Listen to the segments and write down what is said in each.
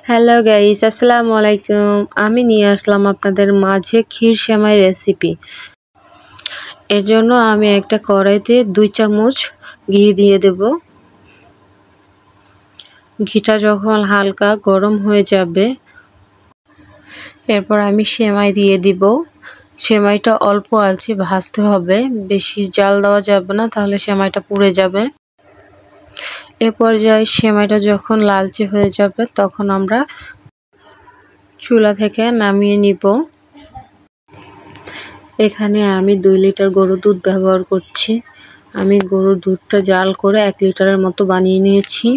Hello guys, আসসালামু আলাইকুম। আমি নিয়ে আসলাম আপনাদের মাঝে ক্ষীর সেমাই রেসিপি। এর জন্য আমি একটা কড়াইতে 2 চামচ ঘি দিয়ে দেব। ঘিটা যখন হালকা গরম হয়ে যাবে, এরপর আমি সেমাই দিয়ে দিব। সেমাইটা অল্প আঁচে ভাজতে হবে, বেশি জাল দেওয়া যাবে না, তাহলে সেমাইটা পুড়ে যাবে। এ পর্যায়ে সেমাইটা যখন লালচে হয়ে যাবে, তখন আমরা চুলা থেকে নামিয়ে নিব। এখানে আমি 2 লিটার গরুর দুধ ব্যবহার করছি। আমি গরুর দুধটা জাল করে 1 লিটারের মতো বানিয়ে নিয়েছি।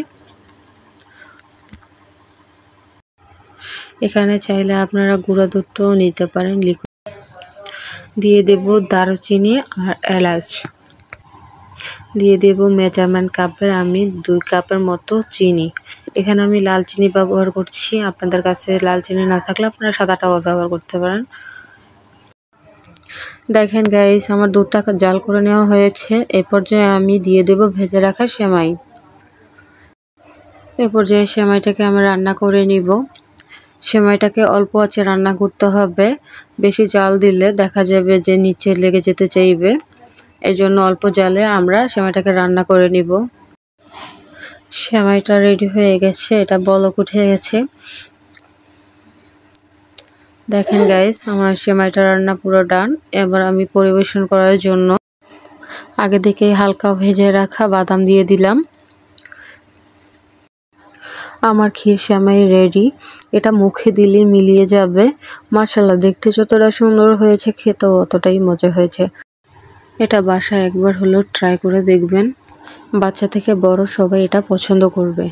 এখানে চাইলে আপনারা গুঁড়া দুধটাও নিতে পারেন। দিয়ে দেব দারুচিনি আর এলাচ। দিয়ে দেব মেজারমেন্ট কাপের আমি 2 কাপের মতো চিনি। এখানে আমি লাল চিনি ব্যবহার করছি। আপনাদের কাছে লাল চিনি না থাকলে আপনারা সাদাটাও ব্যবহার করতে পারেন। দেখেন গাইস, আমার দুধটা জাল করে নেওয়া হয়েছে। এই পর্যায়ে আমি দিয়ে দেব ভেজে রাখা সেমাই। এই পর্যায়ে সেমাইটাকে আমি রান্না করে নিব। সেমাইটাকে অল্প আঁচে রান্না করতে হবে। বেশি জাল দিলে দেখা যাবে যে নিচে লেগে যেতে চাইবে। এজন্য অল্প জালে আমরা সেমাইটাকে রান্না করে নিব। সেমাইটা রেডি হয়ে গেছে, এটা বলক উঠে গেছে। দেখেন গাইস, আমার সেমাইটা রান্না পুরো ডান। এবার আমি পরিবেশন করার জন্য আগে থেকে হালকা ভেজে রাখা বাদাম দিয়ে দিলাম। আমার ক্ষীর সেমাই রেডি। এটা মুখে দিলে মিলিয়ে যাবে। মাশাআল্লাহ, দেখতে যতটা সুন্দর হয়েছে, খেতেও অতটাই মজা হয়েছে। এটা বাসায় একবার হলেও ট্রাই করে দেখবেন। বাচ্চা থেকে বড় সবাই এটা পছন্দ করবে।